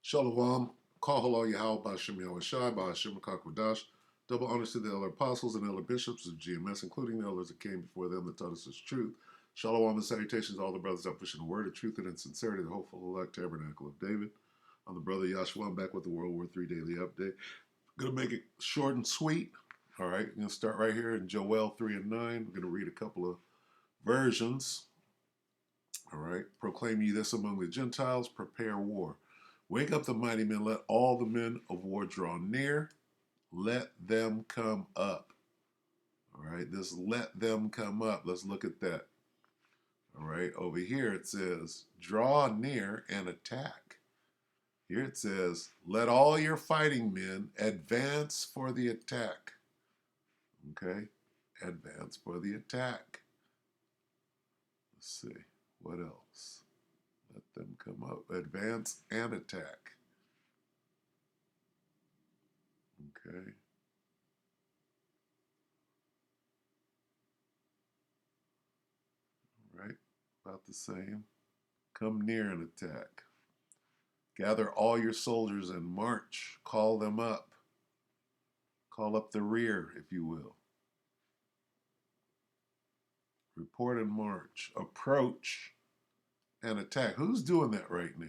Shalom, Kahalo Yahal Bashem Yahushai, Bashem Kakwadash. Double honors to the elder apostles and elder bishops of GMS, including the elders that came before them that taught us this truth. Shalom and salutations to all the brothers that pushing the word of truth and in sincerity, the hopeful elect tabernacle of David. I'm the brother Yahshua. I'm back with the WW3 Daily update. Going to make it short and sweet. All right, we're going to start right here in Joel 3 and 9. We're going to read a couple of versions. All right, proclaim ye this among the Gentiles, prepare war. Wake up the mighty men, let all the men of war draw near, let them come up. All right, this let them come up. Let's look at that. All right, over here it says, draw near and attack. Here it says, let all your fighting men advance for the attack. Okay, advance for the attack. Let's see, what else? Let them come up, advance and attack. Okay. All right, about the same. Come near and attack. Gather all your soldiers and march. Call them up. Call up the rear, if you will. Report and march. Approach and attack. Who's doing that right now?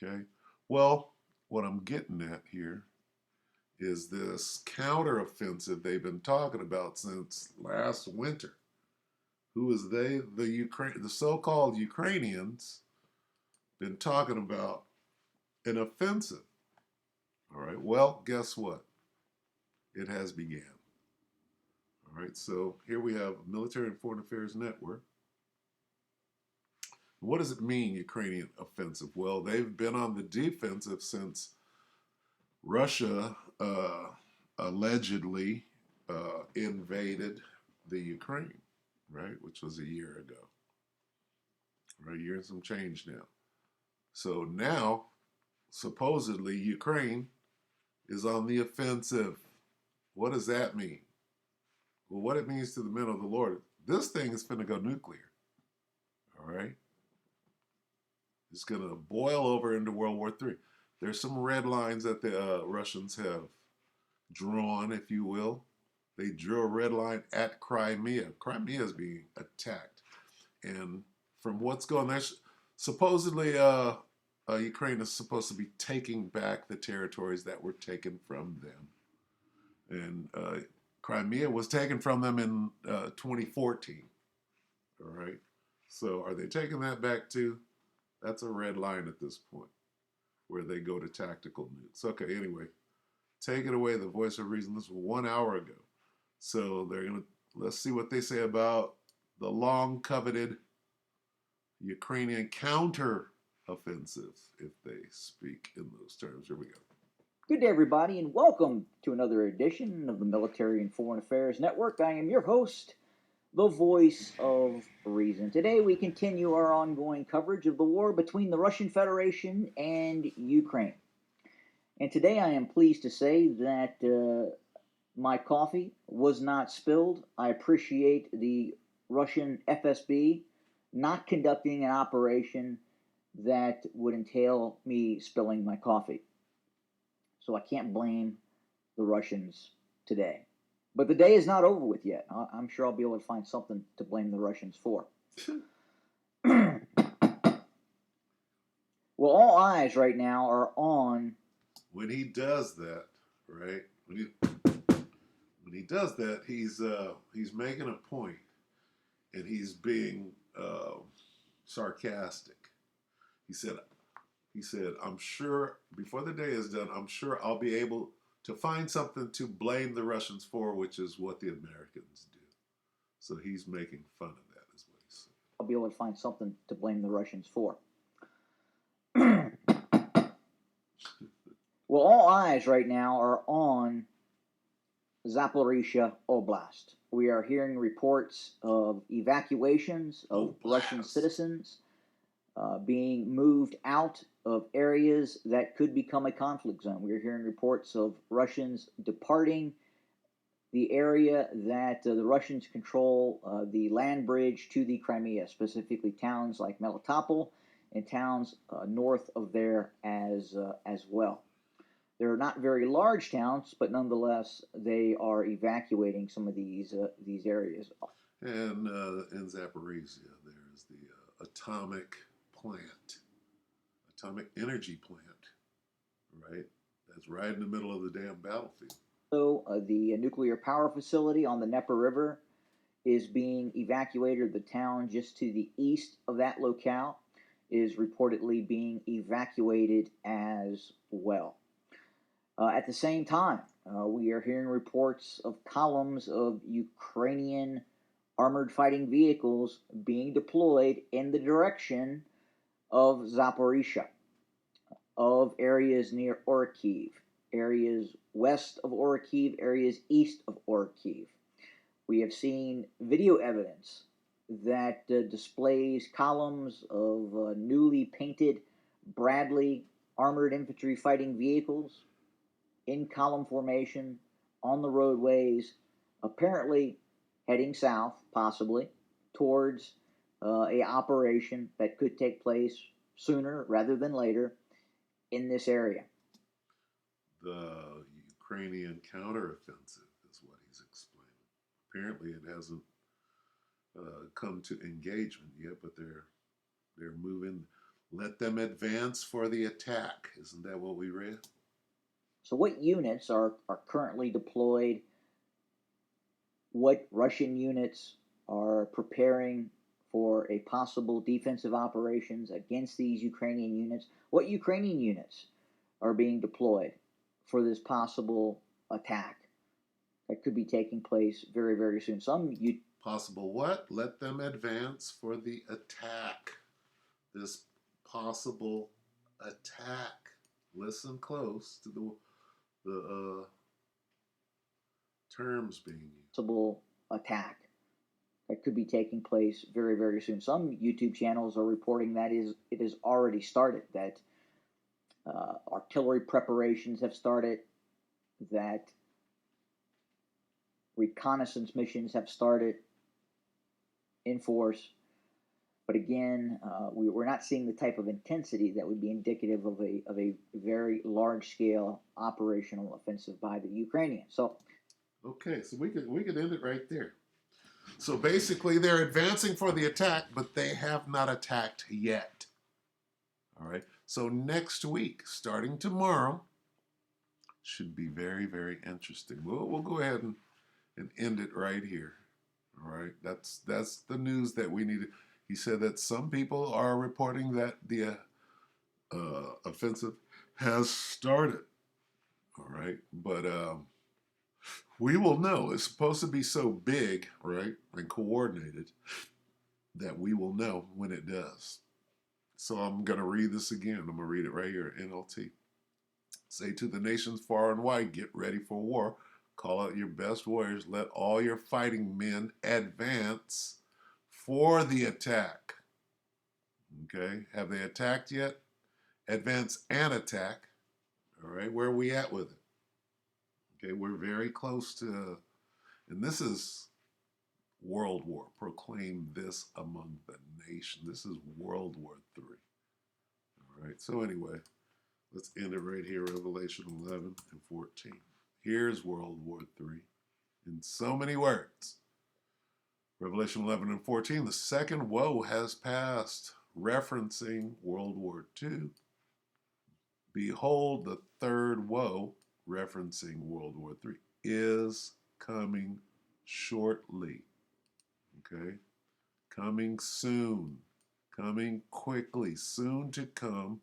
Okay. Well, what I'm getting at here is this counteroffensive they've been talking about since last winter. Who is they? The so-called Ukrainians been talking about an offensive. All right. Well, guess what? It has began. All right. So here we have Military and Foreign Affairs Network. What does it mean, Ukrainian offensive? Well, they've been on the defensive since Russia allegedly invaded the Ukraine, right? Which was a year ago. Right, a year and some change now. So now, supposedly, Ukraine is on the offensive. What does that mean? Well, what it means to the men of the Lord, this thing is going to go nuclear. All right? It's going to boil over into World War III. There's some red lines that the Russians have drawn, if you will. They drew a red line at Crimea. Crimea is being attacked. And from what's going on, supposedly Ukraine is supposed to be taking back the territories that were taken from them. And Crimea was taken from them in 2014. All right. So are they taking that back too? That's a red line at this point where they go to tactical nukes. Okay, anyway, take it away. The voice of reason. This was 1 hour ago. So let's see what they say about the long coveted Ukrainian counter offensive, if they speak in those terms. Here we go. Good day, everybody, and welcome to another edition of the Military and Foreign Affairs Network. I am your host, the voice of reason. Today, we continue our ongoing coverage of the war between the Russian Federation and Ukraine. And today, I am pleased to say that my coffee was not spilled. I appreciate the Russian FSB not conducting an operation that would entail me spilling my coffee. So I can't blame the Russians today. But the day is not over with yet. I'm sure I'll be able to find something to blame the Russians for. Well, all eyes right now are on... When he does that, right? When he does that, he's making a point, and he's being sarcastic. He said, I'm sure before the day is done, I'm sure I'll be able to find something to blame the Russians for, which is what the Americans do. So he's making fun of that, is what he said. I'll be able to find something to blame the Russians for. Well, all eyes right now are on Zaporizhia Oblast. We are hearing reports of evacuations of Russian citizens being moved out of areas that could become a conflict zone. We are hearing reports of Russians departing the area that the Russians control, the land bridge to the Crimea, specifically towns like Melitopol and towns north of there as well. They're not very large towns, but nonetheless, they are evacuating some of these areas. And in Zaporizhia, there's the atomic plant, atomic energy plant, right? That's right in the middle of the damn battlefield. So, the nuclear power facility on the Dnieper River is being evacuated. The town just to the east of that locale is reportedly being evacuated as well. At the same time, we are hearing reports of columns of Ukrainian armored fighting vehicles being deployed in the direction of Zaporizhia, of areas near Orkiv, areas west of Orkiv, areas east of Orkiv. We have seen video evidence that displays columns of newly painted Bradley armored infantry fighting vehicles in column formation on the roadways, apparently heading south, possibly towards a operation that could take place sooner rather than later in this area. The Ukrainian counteroffensive is what he's explaining. Apparently, it hasn't come to engagement yet, but they're moving. Let them advance for the attack. Isn't that what we read? So, what units are currently deployed? What Russian units are preparing for a possible defensive operations against these Ukrainian units? What Ukrainian units are being deployed for this possible attack that could be taking place very, very soon? Possible what? Let them advance for the attack. This possible attack. Listen close to the terms being used. Possible attack that could be taking place very, very soon. Some YouTube channels are reporting that it has already started, that artillery preparations have started, that reconnaissance missions have started in force. But again, we're not seeing the type of intensity that would be indicative of a very large-scale operational offensive by the Ukrainians. So, okay, so we could end it right there. So basically, they're advancing for the attack, but they have not attacked yet. All right. So next week, starting tomorrow, should be very, very interesting. We'll go ahead and end it right here. All right. That's the news that we needed. He said that some people are reporting that the offensive has started. All right. But we will know. It's supposed to be so big, right, and coordinated that we will know when it does. So I'm going to read this again. I'm going to read it right here, NLT. Say to the nations far and wide, get ready for war. Call out your best warriors. Let all your fighting men advance for the attack. Okay, have they attacked yet? Advance and attack. All right, where are we at with it? Okay, we're very close to, and this is World War. Proclaim this among the nation. This is World War III. All right, so anyway, let's end it right here, Revelation 11 and 14. Here's World War III in so many words. Revelation 11 and 14, the second woe has passed, referencing World War II. Behold, the third woe, referencing World War III, is coming shortly. Okay? Coming soon. Coming quickly. Soon to come.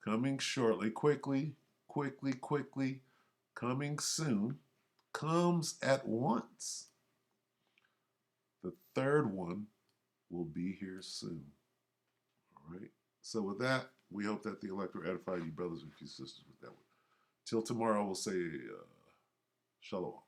Coming shortly. Quickly, quickly, quickly. Coming soon. Comes at once. The third one will be here soon. All right? So with that, we hope that the elector edified you brothers and you sisters with that one. Till tomorrow, we'll say shalom.